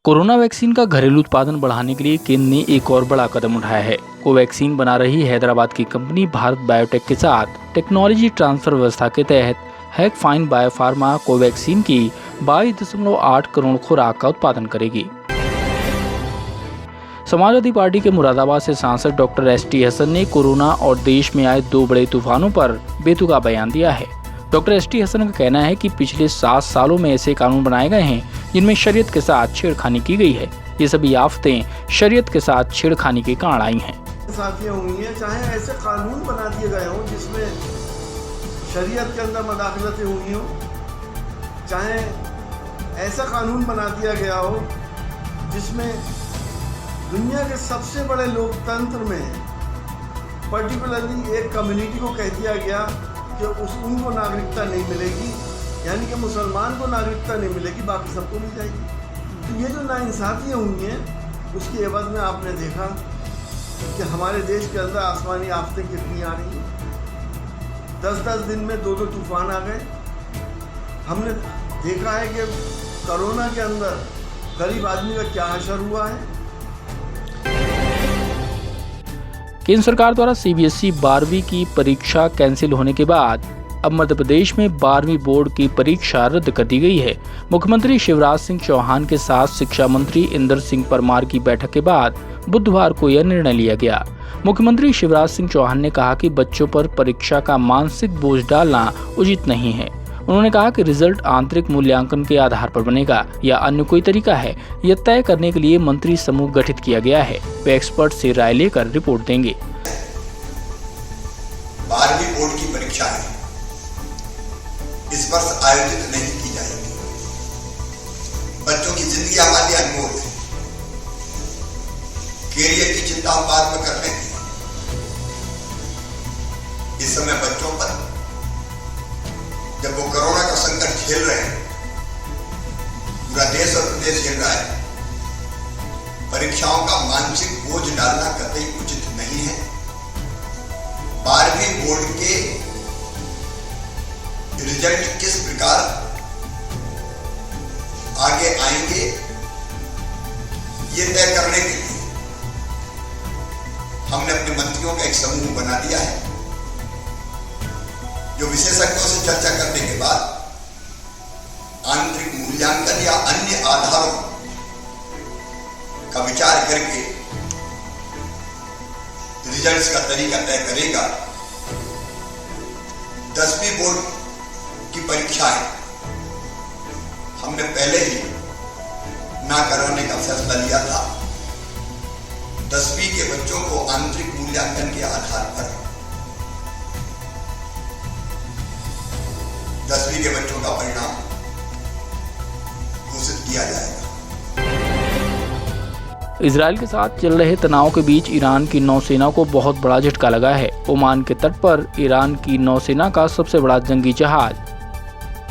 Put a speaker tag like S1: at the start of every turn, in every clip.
S1: Corona vaccine का घरेलू उत्पादन बढ़ाने के लिए केंद्र ने एक और बड़ा कदम उठाया है। कोवैक्सीन बना रही हैदराबाद की कंपनी भारत बायोटेक के साथ टेक्नोलॉजी ट्रांसफर व्यवस्था के तहत हैकफाइन बायोफार्मा कोवैक्सीन की 22.8 करोड़ खुराक का उत्पादन करेगी। समाजवादी पार्टी के मुरादाबाद से सांसद डॉक्टर ST हसन ने कोरोना और देश में आए 2 बड़े तूफानों पर बेतुका बयान दिया है। डॉक्टर ST हसन का कहना है कि पिछले 7 सालों में ऐसे कानून बनाए गए हैं जिनमें शरीयत के साथ छेड़खानी की गई है। ये सभी आफतें शरीयत के साथ छेड़खानी के कारण आई हैं।
S2: साथियां हुई हैं, चाहे ऐसे कानून बना दिए गए हों जिसमें शरीयत के अंदर मदाखलतें हुई हों, चाहे ऐसा कानून बना दिया गया हो जिसमें दुनिया के सबसे बड़े लोकतंत्र में पर्टिकुलरली एक कम्युनिटी को कह दिया गया कि उनको नागरिकता नहीं मिलेगी, यानी कि मुसलमान को नागरिकता नहीं मिलेगी, बाकी सबको मिल जाएगी। तो ये जो नाइंसाफियाँ हुई हैं उसके एवज में आपने देखा कि हमारे देश के अंदर आसमानी आफतें कितनी आ रही हैं। 10-10 दिन में 2-2 तूफान आ गए। हमने देखा है कि कोरोना के अंदर गरीब आदमी का क्या हशर हुआ है।
S1: केंद्र सरकार द्वारा CBSE 12वीं की परीक्षा कैंसिल होने के बाद अब मध्य प्रदेश में 12वीं बोर्ड की परीक्षा रद्द कर दी गई है। मुख्यमंत्री शिवराज सिंह चौहान के साथ शिक्षा मंत्री इंदर सिंह परमार की बैठक के बाद बुधवार को यह निर्णय लिया गया। मुख्यमंत्री शिवराज सिंह चौहान ने कहा कि बच्चों पर परीक्षा का मानसिक बोझ डालना उचित नहीं है। उन्होंने कहा कि रिजल्ट आंतरिक मूल्यांकन के आधार पर बनेगा या अन्य कोई तरीका है, यह तय करने के लिए मंत्री समूह गठित किया गया है। वे एक्सपर्ट से राय लेकर रिपोर्ट देंगे।
S3: 12वीं बोर्ड की परीक्षा है, इस वर्ष आयोजित नहीं की जाएगी। बच्चों की जिंदगी हमारे लिए अनमोल है। कैरियर की चिंता हम बाद में कर लेंगे। इस समय बच्चों पर जब वो कोरोना का संकट झेल रहे हैं, पूरा देश और प्रदेश झेल रहा है, परीक्षाओं का मानसिक बोझ डालना कतई उचित नहीं है। 12वीं बोर्ड के रिजल्ट किस प्रकार आगे आएंगे, ये तय करने के लिए हमने अपने मंत्रियों का एक समूह बना दिया है, जो विशेषज्ञों से चर्चा करने के बाद आंतरिक मूल्यांकन या अन्य आधारों का विचार करके रिजल्ट्स का तरीका तय करेगा। 10वीं बोर्ड की परीक्षाएं हमने पहले ही ना कराने का फैसला लिया था। 10वीं के बच्चों को आंतरिक मूल्यांकन के आधार पर 10वीं के बच्चों का परिणाम घोषित किया जाएगा।
S1: इजराइल के साथ चल रहे तनाव के बीच ईरान की नौसेना को बहुत बड़ा झटका लगा है। ओमान के तट पर ईरान की नौसेना का सबसे बड़ा जंगी जहाज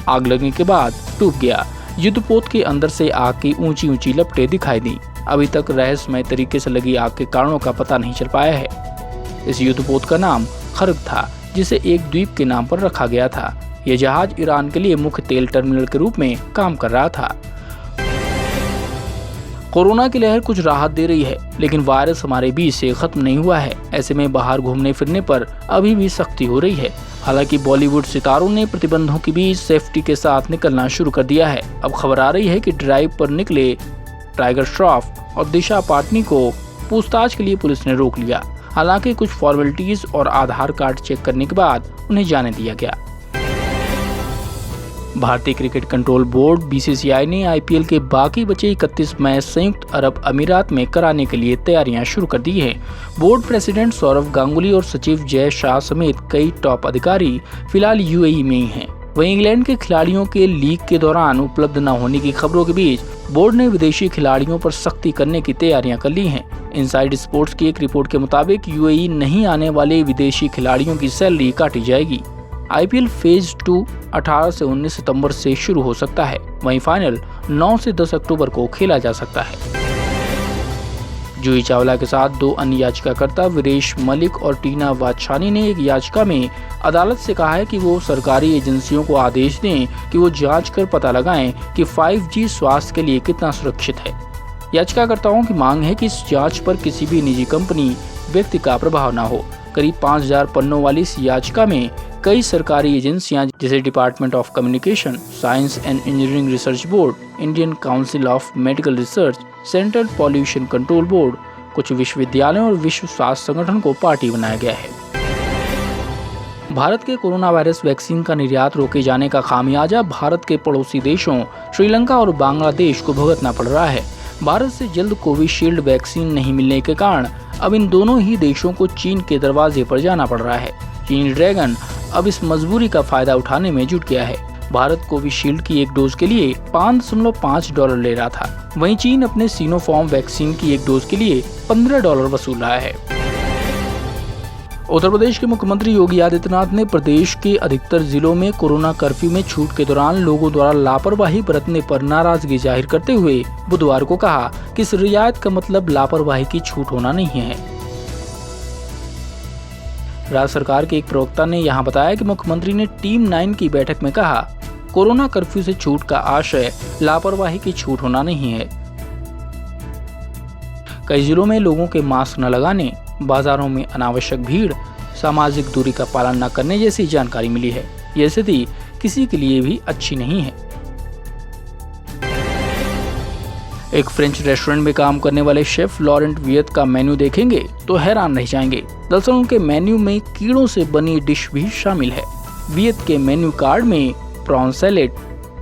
S1: आग लगने के बाद डूब गया। युद्धपोत के अंदर से आग की ऊंची लपटें दिखाई दी। अभी तक रहस्यमय तरीके से लगी आग के कारणों का पता नहीं चल पाया है। इस युद्धपोत का नाम खर्ग था, जिसे एक द्वीप के नाम पर रखा गया था। यह जहाज ईरान के लिए मुख्य तेल टर्मिनल के रूप में काम कर रहा था। कोरोना की लहर कुछ राहत दे रही है, लेकिन वायरस हमारे बीच से खत्म नहीं हुआ है। ऐसे में बाहर घूमने फिरने पर अभी भी सख्ती हो रही है। हालांकि बॉलीवुड सितारों ने प्रतिबंधों के बीच सेफ्टी के साथ निकलना शुरू कर दिया है। अब खबर आ रही है कि ड्राइव पर निकले टाइगर श्रॉफ और दिशा पाटनी को पूछताछ के लिए पुलिस ने रोक लिया। हालांकि कुछ फॉर्मेलिटीज और आधार कार्ड चेक करने के बाद उन्हें जाने दिया गया। भारतीय क्रिकेट कंट्रोल बोर्ड BCCI ने IPL के बाकी बचे 31 मैच संयुक्त अरब अमीरात में कराने के लिए तैयारियां शुरू कर दी हैं। बोर्ड प्रेसिडेंट सौरव गांगुली और सचिव जय शाह समेत कई टॉप अधिकारी फिलहाल UAE में ही हैं। वहीं इंग्लैंड के खिलाड़ियों के लीग के दौरान उपलब्ध न होने की खबरों के बीच बोर्ड ने विदेशी खिलाड़ियों पर सख्ती करने की तैयारियां कर ली हैं। इनसाइड स्पोर्ट्स की एक रिपोर्ट के मुताबिक UAE नहीं आने वाले विदेशी खिलाड़ियों की सैलरी काटी जाएगी। IPL फेज 2 18 से 19 सितंबर से शुरू हो सकता है। वहीं फाइनल 9 से 10 अक्टूबर को खेला जा सकता है। जूही चावला के साथ 2 अन्य याचिकाकर्ता वीरेश मलिक और टीना वाछानी ने एक याचिका में अदालत से कहा है कि वो सरकारी एजेंसियों को आदेश दें कि वो जांच कर पता लगाएं कि 5G स्वास्थ्य के लिए कितना सुरक्षित है। याचिकाकर्ताओं की मांग है कि इस जांच पर किसी भी निजी कंपनी व्यक्ति का प्रभाव न हो। करीब 5000 पन्नों वाली इस याचिका में कई सरकारी एजेंसियां जैसे department of communication, science and engineering research board, Indian council of medical research, central pollution control board, कुछ विश्वविद्यालयों और विश्व स्वास्थ्य संगठन को पार्टी बनाया गया है। भारत के कोरोना वायरस वैक्सीन का निर्यात रोके जाने का खामियाजा भारत के पड़ोसी देशों श्रीलंका और बांग्लादेश को भुगतना पड़ रहा है। भारत से जल्द कोविशील्ड वैक्सीन नहीं मिलने के कारण अब इन दोनों ही देशों को चीन के दरवाजे पर जाना पड़ रहा है। चीनी ड्रैगन अब इस मजबूरी का फायदा उठाने में जुट गया है। भारत कोविशील्ड की एक डोज के लिए $5.5 ले रहा था, वहीं चीन अपने सिनोफार्म वैक्सीन की एक डोज के लिए $15 वसूल रहा है। उत्तर प्रदेश के मुख्यमंत्री योगी आदित्यनाथ ने प्रदेश के अधिकतर जिलों में कोरोना कर्फ्यू में छूट के दौरान लोगों द्वारा लापरवाही बरतने पर नाराजगी जाहिर करते हुए बुधवार को कहा कि इस रियायत का मतलब लापरवाही की छूट होना नहीं है। राज्य सरकार के एक प्रवक्ता ने यहां बताया कि मुख्यमंत्री ने टीम 9 की बैठक में कहा, कोरोना कर्फ्यू से छूट का आशय लापरवाही की छूट होना नहीं है। कई जिलों में लोगों के मास्क न लगाने, बाजारों में अनावश्यक भीड़, सामाजिक दूरी का पालन न करने जैसी जानकारी मिली है। यह स्थिति किसी के लिए भी अच्छी नहीं है। एक फ्रेंच रेस्टोरेंट में काम करने वाले शेफ लॉरेंट वियत का मेन्यू देखेंगे तो हैरान रह जाएंगे। दरअसल उनके मेन्यू में कीड़ों से बनी डिश भी शामिल है। वियत के मेन्यू कार्ड में प्रॉन सैलेड,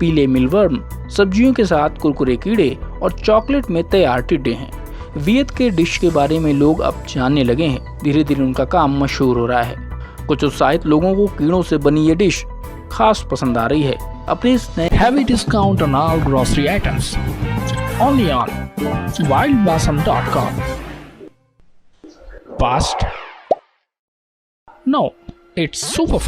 S1: पीले मिलवर्म, सब्जियों के साथ कुरकुरे कीड़े और चॉकलेट में तैयार टिड्डे हैं। वियत के डिश के बारे में लोग अब जानने लगे हैं। धीरे धीरे उनका काम मशहूर हो रहा है। कुछ उत्साहित लोगों को कीड़ों से बनी ये डिश खास पसंद आ रही है। अपने इस नए
S4: Heavy discount on all grocery items. Only on wildblossom.com. Fast? No, it's super fast.